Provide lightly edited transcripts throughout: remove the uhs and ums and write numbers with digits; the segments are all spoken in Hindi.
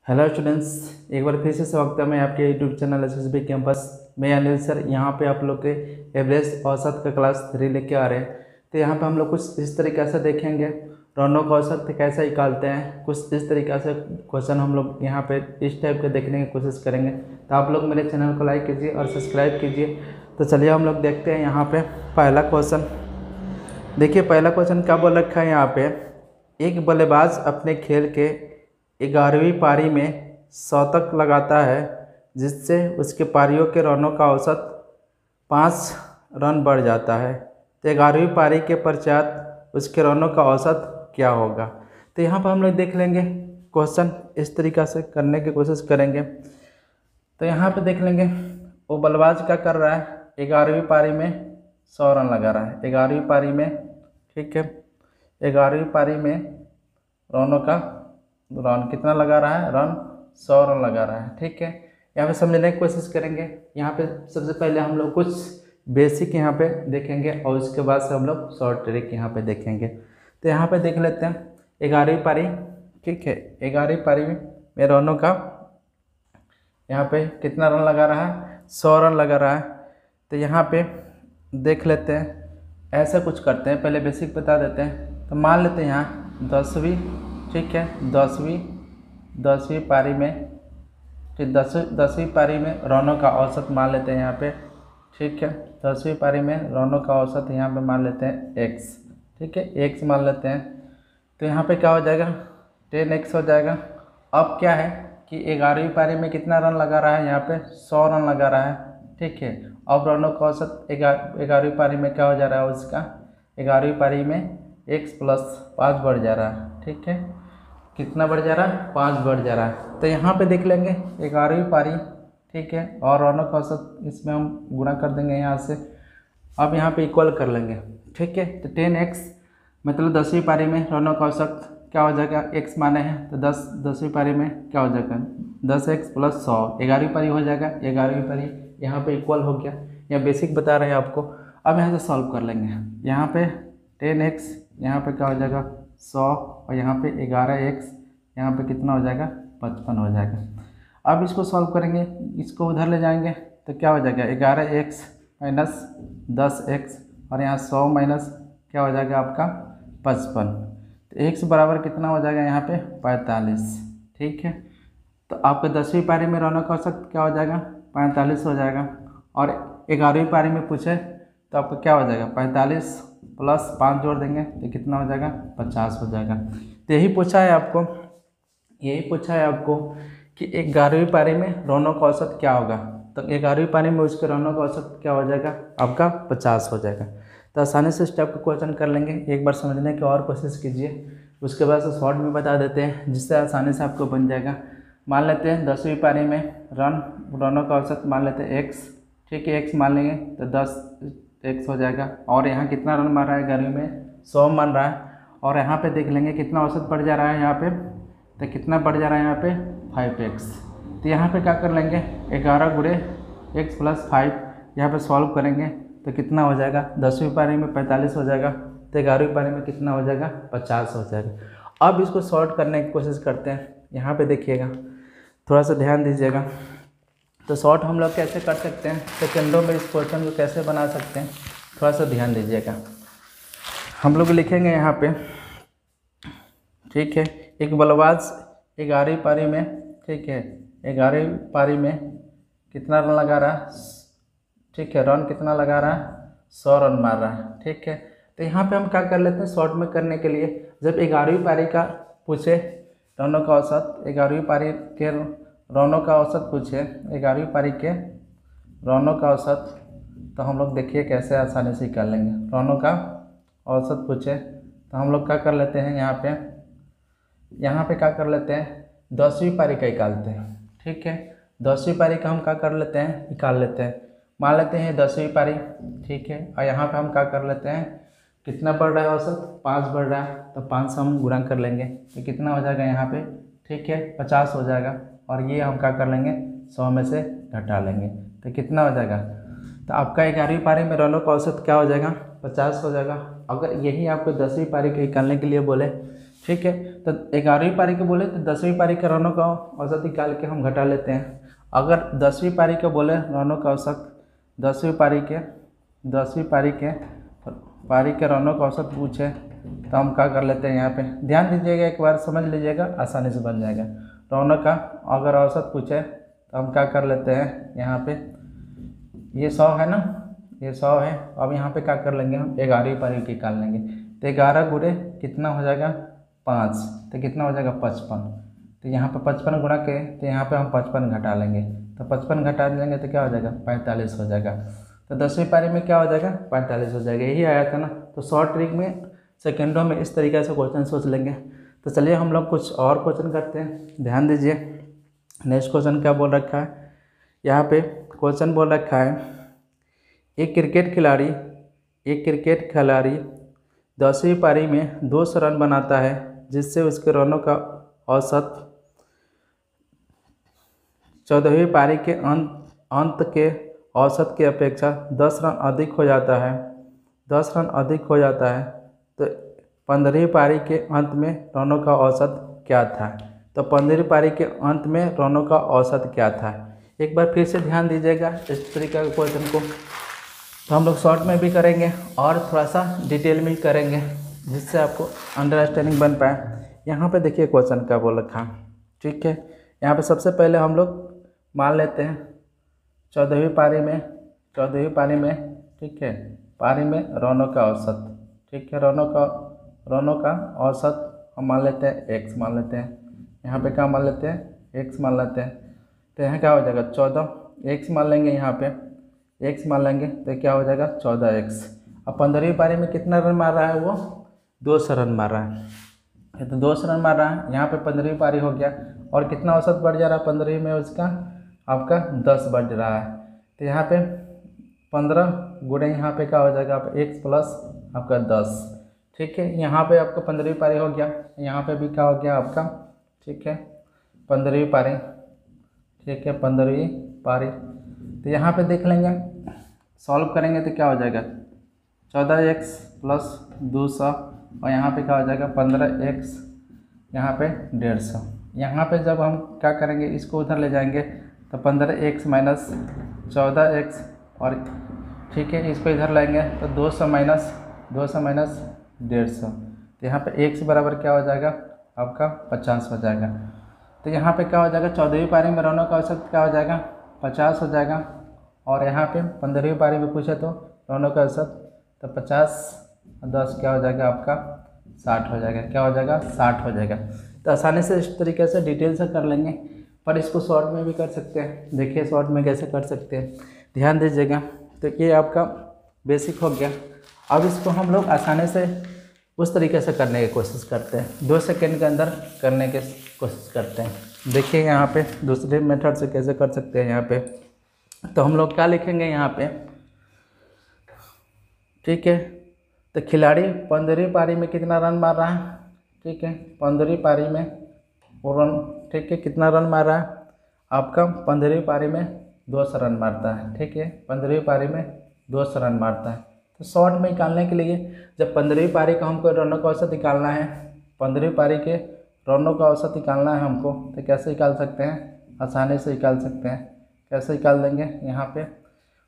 हेलो स्टूडेंट्स, एक बार फिर से स्वागत है मैं आपके यूट्यूब चैनल एसएसबी कैंपस में। अनिल सर यहाँ पे आप लोग के एवरेज औसत का क्लास 3 लेके आ रहे हैं। तो यहाँ पे हम लोग कुछ इस तरीके से देखेंगे रौनक औसत कैसे निकालते हैं। कुछ इस तरीके से क्वेश्चन हम लोग यहाँ पे इस टाइप के देखने की कोशिश करेंगे। तो आप लोग मेरे चैनल को लाइक कीजिए और सब्सक्राइब कीजिए। तो चलिए हम लोग देखते हैं यहाँ पे पहला क्वेश्चन। देखिए पहला क्वेश्चन क्या बोल रखा है यहाँ पे, एक बल्लेबाज अपने खेल के 11वीं पारी में शतक लगाता है जिससे उसके पारियों के रनों का औसत 5 रन बढ़ जाता है। तो 11वीं पारी के पश्चात उसके रनों का औसत क्या होगा। तो यहाँ पर हम लोग देख लेंगे क्वेश्चन इस तरीक़ा से करने की कोशिश करेंगे। तो यहाँ पे देख लेंगे वो बल्लेबाज क्या कर रहा है, 11वीं पारी में 100 रन लगा रहा है। 11वीं पारी में, ठीक है, 11वीं पारी में रनों का रन कितना लगा रहा है, रन 100 रन लगा रहा है। ठीक है, यहाँ पे समझने की कोशिश करेंगे। यहाँ पे सबसे पहले हम लोग कुछ बेसिक यहाँ पे देखेंगे और उसके बाद से हम लोग शॉर्ट ट्रिक यहाँ पे देखेंगे। तो यहाँ पे देख लेते हैं 11वीं पारी, ठीक है, 11वीं पारी में रनों का यहाँ पे कितना रन लगा रहा है, 100 रन लगा रहा है। तो यहाँ पे देख लेते हैं, ऐसा कुछ करते हैं, पहले बेसिक बता देते हैं। तो मान लेते हैं यहाँ 10वीं, ठीक है, 10वीं पारी में, ठीक, 10वीं पारी में रनों का औसत मान लेते हैं यहाँ पे, ठीक है। 10वीं पारी में रनों का औसत यहाँ पे मान लेते हैं x, ठीक है, x मान लेते हैं। तो यहाँ पे क्या हो जाएगा, 10x हो जाएगा। अब क्या है कि 11वीं पारी में कितना रन लगा रहा है, यहाँ पे 100 रन लगा रहा है, ठीक है। अब रनों का औसत 11वीं पारी में क्या हो जा रहा है उसका, 11वीं पारी में x + 5 बढ़ जा रहा है, ठीक है। कितना बढ़ जा रहा है, 5 बढ़ जा रहा है। तो यहाँ पे देख लेंगे 11वीं पारी, ठीक है, और रनों का औसत इसमें हम गुणा कर देंगे यहाँ से। अब यहाँ पे इक्वल कर लेंगे, ठीक है। तो 10x मतलब 10वीं पारी में रनों का औसत क्या हो जाएगा, x माने हैं तो 10वीं पारी में क्या हो जाएगा, 10x + 100 11वीं पारी हो जाएगा। 11वीं पारी यहाँ पे इक्वल हो गया, या बेसिक बता रहे हैं आपको। अब यहाँ से सॉल्व कर लेंगे। यहाँ पे 10x यहाँ पे क्या हो जाएगा 100 और यहाँ पे 11x यहाँ पे कितना हो जाएगा 55 हो जाएगा। अब इसको सॉल्व करेंगे, इसको उधर ले जाएंगे तो क्या हो जाएगा 11x - 10x और यहाँ 100 माइनस क्या हो जाएगा आपका 55। तो x बराबर कितना हो जाएगा यहाँ पे 45, ठीक है। तो आपका 10वीं पारी में रनों का औसत क्या हो जाएगा 45 हो जाएगा। और 11वीं पारी में पूछे तो आपका क्या हो जाएगा 45 + 5 जोड़ देंगे तो कितना हो जाएगा 50 हो जाएगा। तो यही पूछा है आपको कि 11वीं पारी में रनों का औसत क्या होगा। तो 11वीं पारी में उसके रनों का औसत क्या हो जाएगा आपका 50 हो जाएगा। तो आसानी से स्टेप का क्वेश्चन कर लेंगे। एक बार समझने की और कोशिश कीजिए, उसके बाद से शॉर्ट में बता देते हैं जिससे आसानी से आपको बन जाएगा। मान लेते हैं 10वीं पारी में रनों का औसत मान लेते हैं x, ठीक है, x मान लेंगे तो 10x हो जाएगा। और यहाँ कितना रन मार रहा है 11वीं में 100 मान रहा है। और यहाँ पे देख लेंगे कितना औसत बढ़ जा रहा है यहाँ पे, तो कितना बढ़ जा रहा है यहाँ पे 5x। तो यहाँ पे क्या कर लेंगे 11 × x + 5 यहाँ पे सॉल्व करेंगे तो कितना हो जाएगा 10वीं पारी में 45 हो जाएगा, तो 11वीं पारी में कितना हो जाएगा 50 हो जाएगा। अब इसको सॉल्व करने की कोशिश करते हैं। यहाँ पे देखिएगा, थोड़ा सा ध्यान दीजिएगा। तो शॉर्ट हम लोग कैसे कर सकते हैं, सेकंडों में इस क्वेश्चन को कैसे बना सकते हैं, थोड़ा सा ध्यान दीजिएगा। हम लोग लिखेंगे यहाँ पे, ठीक है, एक बल्लेबाज 11वीं पारी में, ठीक है, 11वीं पारी में कितना रन लगा रहा है, ठीक है, रन कितना लगा रहा है 100 रन मार रहा है, ठीक है। तो यहाँ पे हम क्या कर लेते हैं शॉर्ट में करने के लिए, जब 11वीं पारी का पूछे रनों का औसत, 11वीं पारी के रनों का औसत पूछे, 11वीं पारी के रनों का औसत, तो हम लोग देखिए कैसे आसानी से कर लेंगे। रनों का औसत पूछे तो हम लोग क्या कर लेते हैं, यहाँ पे क्या कर लेते हैं 10वीं पारी का निकालते हैं, ठीक है। 10वीं पारी का हम क्या कर लेते हैं निकाल लेते हैं। मान लेते हैं 10वीं पारी, ठीक है, और यहाँ पे हम क्या कर लेते हैं, कितना बढ़ रहा है औसत 5 बढ़ रहा है, तो 5 से हम गुणा कर लेंगे तो कितना हो जाएगा यहाँ पे, ठीक है, 50 हो जाएगा। और ये हम क्या कर लेंगे 100 में से घटा लेंगे तो कितना हो जाएगा, तो आपका 11वीं पारी में रनों का औसत क्या हो जाएगा 50 हो जाएगा। अगर यही आपको 10वीं पारी के निकालने के लिए बोले, ठीक है, तो तो 11वीं पारी के बोले तो 10वीं पारी के रनों का औसत निकाल के हम घटा लेते हैं। अगर 10वीं पारी के बोले रनों का औसत 10वीं पारी के रनों का औसत पूछे तो हम क्या कर लेते हैं, यहाँ पे ध्यान दीजिएगा, एक बार समझ लीजिएगा, आसानी से बन जाएगा। रनों का अगर औसत पूछे तो हम क्या कर लेते हैं, यहाँ पे ये 100 है ना, ये 100 है। अब यहाँ पे क्या कर लेंगे हम 11वीं पारी की निकाल लेंगे। तो 11 गुणे कितना हो जाएगा 5, तो कितना हो जाएगा 55। तो यहाँ पे 55 गुणा के तो यहाँ पे हम 55 घटा लेंगे, तो 55 घटा देंगे तो क्या हो जाएगा 45 हो जाएगा। तो 10वीं पारी में क्या हो जाएगा 45 हो जाएगा, यही आया था ना। तो शॉर्ट ट्रिक में सेकेंडों में इस तरीके से क्वेश्चन सोच लेंगे। तो चलिए हम लोग कुछ और क्वेश्चन करते हैं, ध्यान दीजिए। नेक्स्ट क्वेश्चन क्या बोल रखा है, यहाँ पे क्वेश्चन बोल रखा है एक क्रिकेट खिलाड़ी 10वीं पारी में 200 रन बनाता है, जिससे उसके रनों का औसत 14वीं पारी के अंत के औसत की अपेक्षा 10 रन अधिक हो जाता है। तो 15वीं पारी के अंत में रनों का औसत क्या था। तो 15वीं पारी के अंत में रनों का औसत क्या था, एक बार फिर से ध्यान दीजिएगा इस तरीके के क्वेश्चन को। तो हम लोग शॉर्ट में भी करेंगे और थोड़ा सा डिटेल में करेंगे, जिससे आपको अंडरस्टैंडिंग बन पाए। यहाँ पे देखिए क्वेश्चन क्या बोल रखा, ठीक है। यहाँ पे सबसे पहले हम लोग मान लेते हैं 14वीं पारी में, ठीक है, पारी में रनों का औसत, ठीक है, रनों का औसत हम मान लेते हैं x मान लेते हैं। यहाँ पे क्या मान लेते हैं x मान लेते हैं। तो यहाँ क्या हो जाएगा 14 x मान लेंगे, यहाँ पे x मान लेंगे तो क्या हो जाएगा 14x। अब 15वीं पारी में कितना रन मार रहा है वो 200 रन मार रहा है। तो 200 रन मार रहा है, यहाँ पे 15वीं पारी हो गया और कितना औसत बढ़ जा रहा है 15वीं में उसका आपका 10 बढ़ रहा है। तो यहाँ पे 15 गुणे यहाँ पे क्या हो जाएगा आप x प्लस आपका 10, ठीक है। यहाँ पे आपका 15वीं पारी हो गया, यहाँ पे भी क्या हो गया आपका, ठीक है, 15वीं पारी, ठीक है, 15वीं पारी। तो यहाँ पे देख लेंगे, सॉल्व करेंगे तो क्या हो जाएगा 14x प्लस 200 और यहाँ पे क्या हो जाएगा 15x, यहाँ पे 150। यहाँ पे जब हम क्या करेंगे इसको उधर ले जाएंगे तो 15x माइनस 14x और ठीक है, इसको इधर लाएंगे तो 200 माइनस 150। तो यहाँ पे x बराबर क्या हो जाएगा आपका 50 हो जाएगा। तो यहाँ पे क्या हो जाएगा 14वीं पारी में रनों का औसत क्या हो जाएगा 50 हो जाएगा, और यहाँ पे 15वीं पारी में पूछे तो रनों का औसत तो 50 और 10 क्या हो जाएगा आपका 60 हो जाएगा, क्या हो जाएगा 60 हो जाएगा। तो आसानी से इस तरीके से डिटेल से कर लेंगे, पर इसको शॉर्ट में भी कर सकते हैं। देखिए शॉर्ट में कैसे कर सकते हैं, ध्यान दीजिएगा। तो ये आपका बेसिक हो गया। अब इसको हम लोग आसानी से उस तरीके से करने की कोशिश करते हैं, 2 सेकंड के अंदर करने की कोशिश करते हैं। देखिए यहाँ पे दूसरे मेथड से कैसे कर सकते हैं। यहाँ पे तो हम लोग क्या लिखेंगे यहाँ पे, ठीक है। तो खिलाड़ी 15वीं पारी में कितना रन मार रहा है, ठीक है, 15वीं पारी में वो रन, ठीक है, कितना रन मार रहा है आपका 15वीं पारी में 200 रन मारता है, ठीक है, 15वीं पारी में 200 रन मारता है। तो शॉर्ट में निकालने के लिए जब 15वीं पारी का हमको रनों का औसत निकालना है, 15वीं पारी के रनों का औसत निकालना है हमको, तो कैसे निकाल सकते हैं, आसानी से निकाल सकते हैं। कैसे निकाल देंगे, यहाँ पे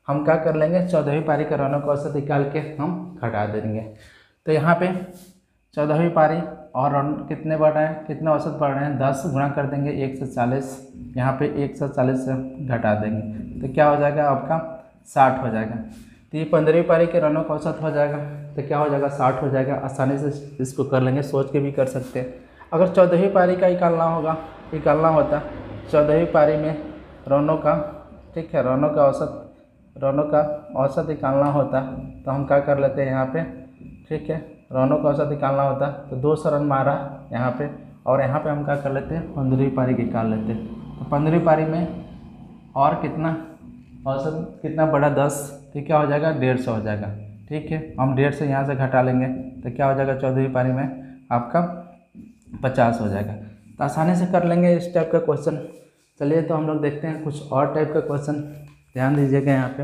हम क्या कर लेंगे 14वीं पारी के रनों का औसत निकाल के हम घटा देंगे। तो यहाँ पे 14वीं पारी और रन कितने बढ़ रहे हैं, कितने औसत बढ़ रहे हैं 10 गुणा कर देंगे 140, यहाँ पे 140 से घटा देंगे तो क्या हो जाएगा आपका 60 हो जाएगा। तो ये 15वीं पारी के रनों का औसत हो जाएगा, तो क्या हो जाएगा 60 हो जाएगा। आसानी से इसको कर लेंगे, सोच के भी कर सकते हैं। अगर 14वीं पारी का निकालना होता 14वीं पारी में रनों का, ठीक है, रनों का औसत निकालना होता तो हम क्या कर लेते हैं यहाँ पे, ठीक है, रनों का औसत निकालना होता तो 200 रन मारा यहाँ पे, और यहाँ पे हम क्या कर लेते हैं 15वीं पारी निकाल लेते हैं। तो 15वीं पारी में और कितना औसत कितना बड़ा 10, तो क्या हो जाएगा 150 हो जाएगा, ठीक है। हम 150 से यहाँ से घटा लेंगे तो क्या हो जाएगा 14वीं पारी में आपका 50 हो जाएगा। तो आसानी से कर लेंगे इस टाइप का क्वेश्चन। चलिए तो हम लोग देखते हैं कुछ और टाइप का क्वेश्चन, ध्यान दीजिएगा यहाँ पे।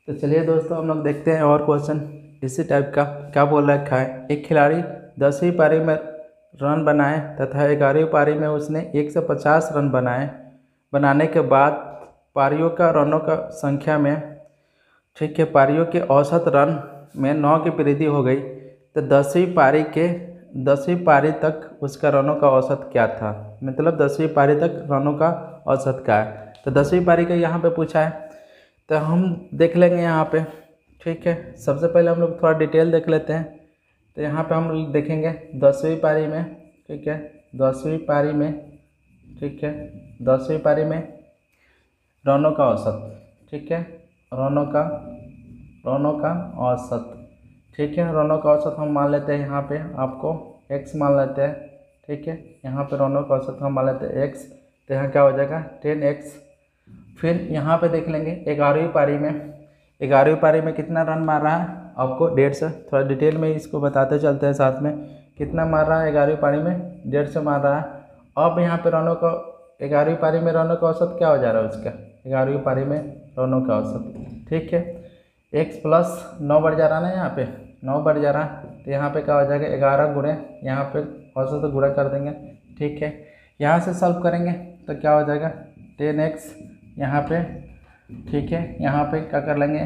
तो चलिए दोस्तों हम लोग देखते हैं और क्वेश्चन। इसी टाइप का क्या बोल रखा है, एक खिलाड़ी 10वीं पारी में रन बनाए तथा 11वीं पारी में उसने 150 रन बनाने के बाद पारियों का रनों का संख्या में, ठीक है, पारियों के औसत रन में 9 की वृद्धि हो गई, तो 10वीं पारी तक उसका रनों का औसत क्या था, मतलब 10वीं पारी तक रनों का औसत क्या है। तो 10वीं पारी का यहाँ पे पूछा है, तो हम देख लेंगे यहाँ पे, ठीक है। सबसे पहले हम लोग थोड़ा डिटेल देख लेते हैं। तो यहाँ पे हम लोग देखेंगे 10वीं पारी में, ठीक है, 10वीं पारी में, ठीक है, 10वीं पारी में रनों का औसत, ठीक है, रनों का औसत, ठीक है, रनों का औसत हम मान लेते हैं यहाँ पे आपको x मान लेते हैं, ठीक है, यहाँ पे रनों का औसत हम मान लेते हैं x, तो यहाँ क्या हो जाएगा 10x। फिर यहाँ पे देख लेंगे 11वीं पारी में कितना रन मार रहा है आपको 150, थोड़ा डिटेल में इसको बताते चलते हैं साथ में, कितना मार रहा है 11वीं पारी में 150 मार रहा है। अब यहाँ पे रनों का 11वीं पारी में रनों का औसत क्या हो जा रहा है उसका, 11वीं पारी में रनों का औसत, ठीक है, x प्लस 9 बढ़ जा रहा है ना, यहाँ पे 9 बढ़ जा रहा है, तो यहाँ पे क्या हो जाएगा 11 गुणे, यहाँ पे औसत गुणा कर देंगे, ठीक है। यहाँ से सॉल्व करेंगे तो क्या हो जाएगा 10x यहाँ पे, ठीक है, यहाँ पे क्या कर लेंगे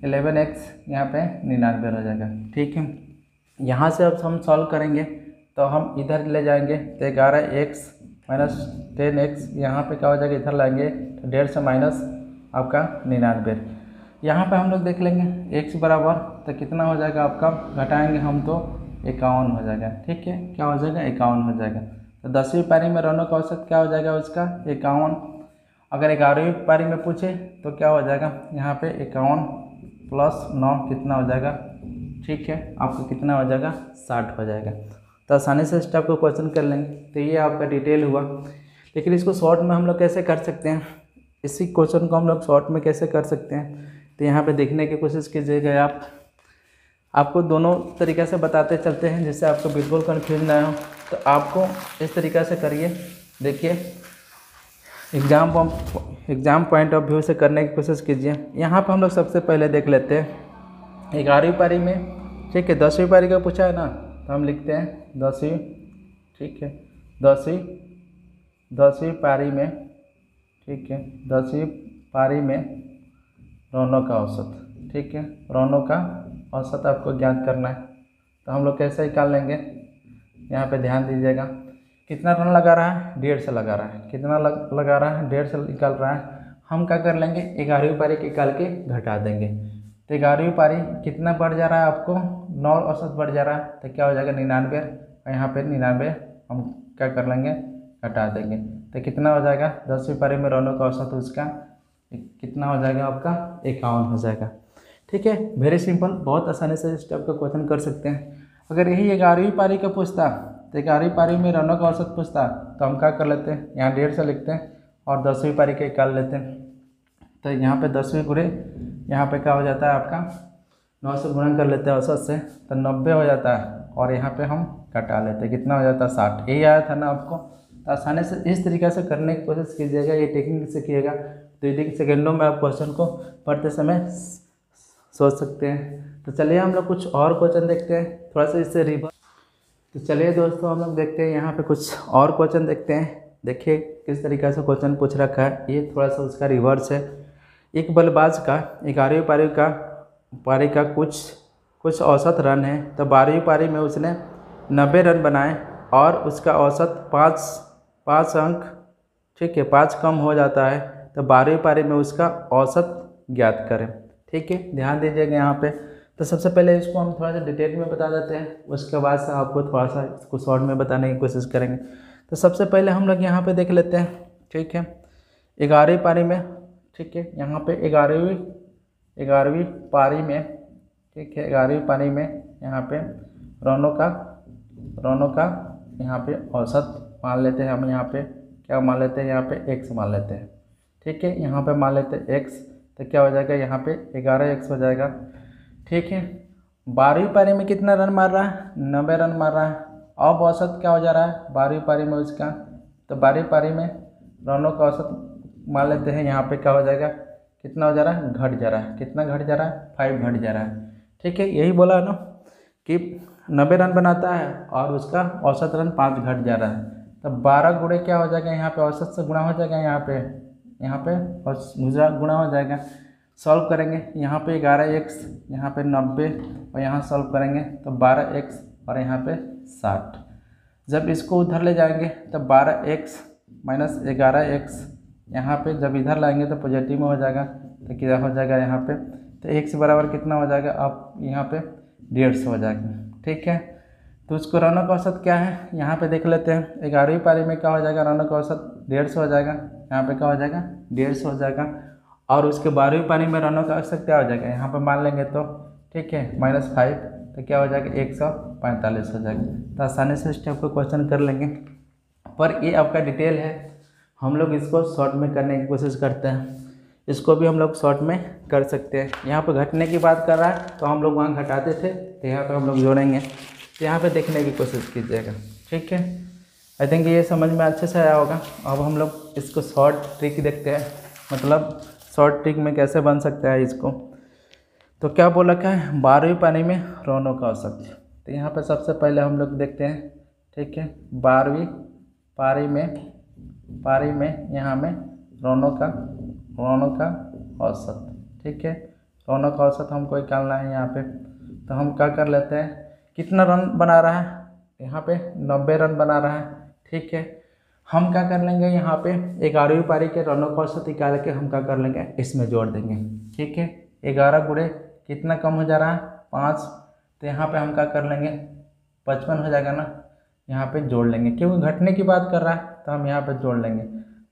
11x, यहाँ पे 99 हो जाएगा, ठीक है। यहाँ से अब हम सॉल्व करेंगे तो हम इधर ले जाएंगे तो 11x माइनस 10x, यहाँ पे क्या हो जाएगा इधर लाएंगे तो 150 माइनस आपका 99। यहाँ पे हम लोग देख लेंगे x बराबर तो कितना हो जाएगा आपका, घटाएंगे हम तो 51 हो जाएगा, ठीक है, क्या हो जाएगा 51 हो जाएगा। तो 10वीं पारी में रनों का औसत क्या हो जाएगा उसका 51। अगर 11वीं पारी में पूछे तो क्या हो जाएगा यहाँ पे 51 प्लस 9 कितना हो जाएगा, ठीक है, आपको कितना हो जाएगा 60 हो जाएगा। तो आसानी से इस टाइप को क्वेश्चन कर लेंगे। तो ये आपका डिटेल हुआ, लेकिन इसको शॉर्ट में हम लोग कैसे कर सकते हैं, इसी क्वेश्चन को हम लोग शॉर्ट में कैसे कर सकते हैं, तो यहाँ पे देखने की कोशिश कीजिएगा आप, आपको दोनों तरीक़े से बताते चलते हैं जिससे आपको बिल्कुल कन्फ्यूज ना हो। तो आपको इस तरीक़े से करिए, देखिए एग्ज़ाम पॉइंट ऑफ व्यू से करने की कोशिश कीजिए। यहाँ पर हम लोग सबसे पहले देख लेते हैं 11वीं पारी में, ठीक है, 10वीं पारी का पूछा है ना, तो हम लिखते हैं 10वीं, ठीक है, 10वीं पारी में, ठीक है, 10वीं पारी में रनों का औसत, ठीक है, रनों का औसत आपको ज्ञात करना है। तो हम लोग कैसे निकाल लेंगे, यहाँ पे ध्यान दीजिएगा, कितना रन लगा रहा है 150 लगा रहा है, कितना लगा रहा है 150 निकाल रहा है। हम क्या कर लेंगे 11वीं पारी के निकाल के घटा देंगे। तो 11वीं पारी कितना बढ़ जा रहा है आपको 9 औसत बढ़ जा रहा है, तो क्या हो जाएगा 99, और यहाँ पे 99 हम क्या कर लेंगे घटा देंगे। तो कितना हो जाएगा 10वीं पारी में रनों का औसत उसका कितना हो जाएगा आपका 51 हो जाएगा, ठीक है। वेरी सिंपल, बहुत आसानी से इस टाइप का क्वेश्चन कर सकते हैं। अगर यही 11वीं पारी का पूछता तो 11वीं पारी में रनों का औसत पूछता तो हम क्या कर लेते हैं, यहाँ 150 लिखते हैं और 10वीं पारी के निकाल लेते हैं। तो यहाँ पे 10वीं गुणे यहाँ पे क्या हो जाता है आपका 9 से गुणा कर लेते हैं औसत से, तो 90 हो जाता है, और यहाँ पे हम घटा लेते हैं, कितना हो जाता है 60। यही आया था ना आपको। तो आसानी से इस तरीके से करने की कोशिश कीजिएगा, ये टेक्निक सीखिएगा तो यदि सेकेंडों में आप क्वेश्चन को पढ़ते समय सोच सकते हैं। तो चलिए हम लोग कुछ और क्वेश्चन देखते हैं, थोड़ा सा इससे रिवर्स। तो चलिए दोस्तों हम लोग देखते हैं यहाँ पे कुछ और क्वेश्चन देखते हैं। देखिए किस तरीके से क्वेश्चन पूछ रखा है, ये थोड़ा सा उसका रिवर्स है। एक बल्लेबाज का 11वीं पारी का कुछ औसत रन है, तो 12वीं पारी में उसने 90 रन बनाए और उसका औसत 5 अंक, ठीक है, 5 कम हो जाता है, तो 12वीं पारी में उसका औसत ज्ञात करें, ठीक है। ध्यान दीजिएगा यहाँ पे। तो सबसे पहले इसको हम थोड़ा सा डिटेल में बता देते हैं, उसके बाद से आपको थोड़ा सा इसको शॉर्ट में बताने की कोशिश करेंगे। तो सबसे पहले हम लोग यहाँ पे देख लेते हैं, ठीक है, 11वीं पारी में, ठीक है, यहाँ पे 11वीं पारी में, ठीक है, 11वीं पारी में यहाँ पे रनों का यहाँ पे औसत मान लेते हैं हम, यहाँ पे क्या मान लेते हैं, यहाँ पे x मान लेते हैं, ठीक है, यहाँ पे मान लेते हैं x, तो क्या हो जाएगा यहाँ पे 11x हो जाएगा, ठीक है। 12वीं पारी में कितना रन मार रहा है 90 रन मार रहा है। अब औसत क्या हो जा रहा है 12वीं पारी में उसका, तो 12वीं पारी में रनों का औसत मान लेते हैं, यहाँ पे क्या हो जाएगा कितना हो जा रहा है घट जा रहा है, कितना घट जा रहा है 5 घट जा रहा है, ठीक है, यही बोला है ना कि 90 रन बनाता है और उसका औसत रन 5 घट जा रहा है, तब 12 गुणे क्या हो जाएगा, यहाँ पे औसत से गुणा हो जाएगा, यहाँ पे और गुणा हो जाएगा। सॉल्व करेंगे, यहाँ पे 11x, यहाँ पे 90 और यहाँ सॉल्व करेंगे तो 12x और यहाँ पे 60। जब इसको उधर ले जाएंगे तब 12x माइनस 11x, यहाँ पे जब इधर लाएंगे तो पॉजिटिव में हो जाएगा, तो क्या हो जाएगा यहाँ पे, तो x बराबर कितना हो जाएगा, आप यहाँ पे 150 हो जाएगा। ठीक है, तो उसको रनों का औसत क्या है यहाँ पे देख लेते हैं। 11वीं पारी में क्या हो जाएगा, रनों का औसत 150 हो जाएगा, यहाँ पे क्या हो जाएगा 150 हो जाएगा। और उसके 12वीं पारी में रनों का औसत क्या हो जाएगा, यहाँ पे मान लेंगे तो ठीक है -5, तो क्या हो जाएगा 145 हो जाएगा। तो आसानी से स्टेप को क्वेश्चन कर लेंगे, पर ये आपका डिटेल है, हम लोग इसको शॉर्ट में करने की कोशिश करते हैं। इसको भी हम लोग शॉर्ट में कर सकते हैं। यहाँ पे घटने की बात कर रहा है तो हम लोग वहाँ घटाते थे, तो यहाँ पे हम लोग जोड़ेंगे, तो यहाँ पे देखने की कोशिश कीजिएगा। ठीक है, आई थिंक ये समझ में अच्छे से आया होगा। अब हम लोग इसको शॉर्ट ट्रिक देखते हैं, मतलब शॉर्ट ट्रिक में कैसे बन सकता है इसको। तो क्या बोल रखा है, 12वीं पारी में रनों का औसत। तो यहाँ पे सबसे पहले हम लोग देखते हैं, ठीक है, 12वीं पारी में यहाँ में रनों का औसत। ठीक है, रनों का औसत हमको निकालना है यहाँ पे। तो हम क्या कर लेते हैं, कितना रन बना रहा है, यहाँ पे 90 रन बना रहा है। ठीक है, हम क्या कर लेंगे, यहाँ पे 11वीं पारी के रनों का औसत निकाल के हम क्या कर लेंगे, इसमें जोड़ देंगे। ठीक है, 11 गुणे कितना कम हो जा रहा है 5, तो यहाँ पे हम क्या कर लेंगे 55 हो जाएगा ना, यहाँ पे जोड़ लेंगे, क्योंकि घटने की बात कर रहा है तो हम यहाँ पे जोड़ लेंगे।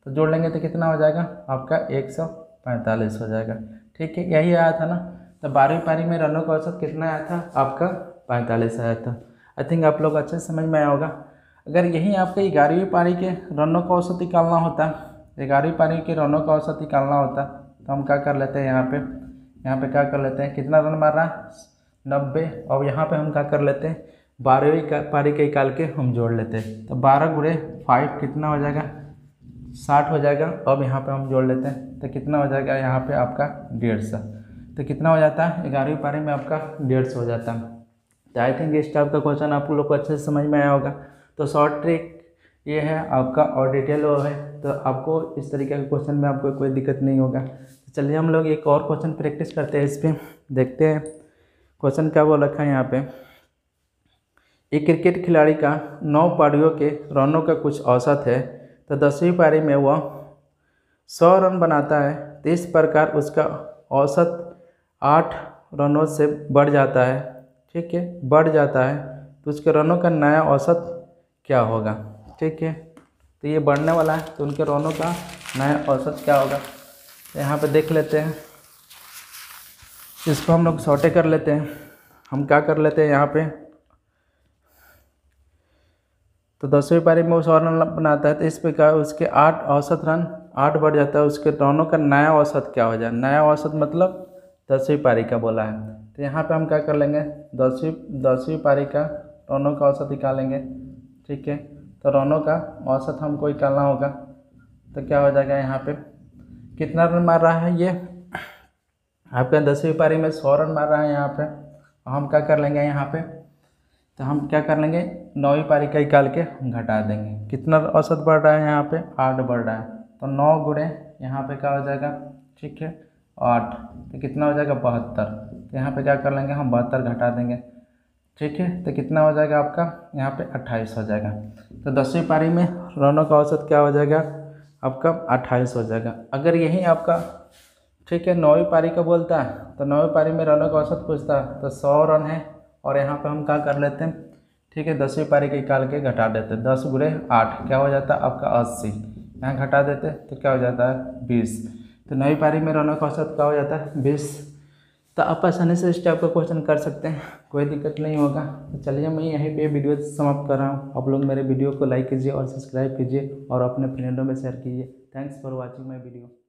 तो जोड़ लेंगे तो कितना हो जाएगा आपका 145 हो जाएगा। ठीक है, यही आया था ना। तो 12वीं पारी में रनों का औसत कितना आया था आपका 45 आया था। आई थिंक आप लोग अच्छे समझ में आया होगा। अगर यही आपके 11वीं पारी के रनों का औसत निकालना होता, 11वीं पारी के रनों का औसत निकालना होता, तो हम क्या कर लेते हैं, यहाँ पे क्या कर लेते हैं, कितना रन मार रहा है 90, और यहाँ पे हम क्या कर लेते हैं 12वीं पारी के निकाल के हम जोड़ लेते हैं। तो 12 गुणे 5 कितना हो जाएगा 60 हो जाएगा। अब यहाँ पे हम जोड़ लेते हैं तो कितना हो जाएगा यहाँ पे आपका 150। तो कितना हो जाता है 11वीं पारी में आपका 150 हो जाता है। तो आई थिंक इस टाइप का क्वेश्चन आप लोग को अच्छे से समझ में आया होगा। तो शॉर्ट ट्रिक ये है आपका, और डिटेल वो है, तो आपको इस तरीके के क्वेश्चन में आपको कोई दिक्कत नहीं होगा। तो चलिए हम लोग एक और क्वेश्चन प्रैक्टिस करते हैं, इस पर देखते हैं क्वेश्चन क्या बोल रखा है यहाँ पे। एक क्रिकेट खिलाड़ी का 9 पारियों के रनों का कुछ औसत है, तो 10वीं पारी में वह 100 रन बनाता है, तो इस प्रकार उसका औसत 8 रनों से बढ़ जाता है। ठीक है, बढ़ जाता है, तो उसके रनों का नया औसत क्या होगा। ठीक है, तो ये बढ़ने वाला है, तो उनके रनों का नया औसत क्या होगा, तो यहाँ पे देख लेते हैं। इसको हम लोग सॉर्टे कर लेते हैं। हम क्या कर लेते हैं यहाँ पे, तो 10वीं पारी में वो 100 रन बनाता है, तो इस प्रकार उसके 8 औसत रन 8 बढ़ जाता है, उसके रनों का नया औसत क्या हो जाए। नया औसत मतलब 10वीं पारी का बोला है, तो यहाँ पे हम क्या कर लेंगे 10वीं पारी का रनों का औसत निकालेंगे। ठीक है, तो रनों का औसत हमको निकालना होगा, तो क्या हो जाएगा यहाँ पे, कितना रन मार रहा है ये आपका 10वीं पारी में 100 रन मार रहा है यहाँ पे। हम क्या कर लेंगे यहाँ पे, तो हम क्या कर लेंगे 9वीं पारी का निकाल के हम घटा देंगे। कितना औसत बढ़ रहा है यहाँ पे 8 बढ़ रहा है, तो 9 गुणे यहाँ पे क्या हो जाएगा, ठीक है 8, तो कितना हो जाएगा 72। तो यहाँ पे क्या कर लेंगे हम 72 घटा देंगे। ठीक है, तो कितना हो जाएगा आपका यहाँ पे 28 हो जाएगा। तो 10वीं पारी में रनों का औसत क्या हो जाएगा आपका 28 हो जाएगा। अगर यही आपका ठीक है 9वीं पारी का बोलता है, तो 9वीं पारी में रनों का औसत पूछता है, तो 100 रन है, और यहाँ पे हम क्या कर लेते हैं, ठीक है 10वीं पारी के निकाल के घटा देते हैं। 10 गुणे 8 क्या हो जाता है आपका 80, यहाँ घटा देते तो क्या हो जाता है 20। तो 9वीं पारी में रनों का औसत क्या हो जाता है 20। तो आप आसानी से इस टाइप का क्वेश्चन कर सकते हैं, कोई दिक्कत नहीं होगा। तो चलिए मैं यहीं पे वीडियो समाप्त कर रहा हूँ। आप लोग मेरे वीडियो को लाइक कीजिए और सब्सक्राइब कीजिए और अपने फ्रेंडों में शेयर कीजिए। Thanks for watching my video.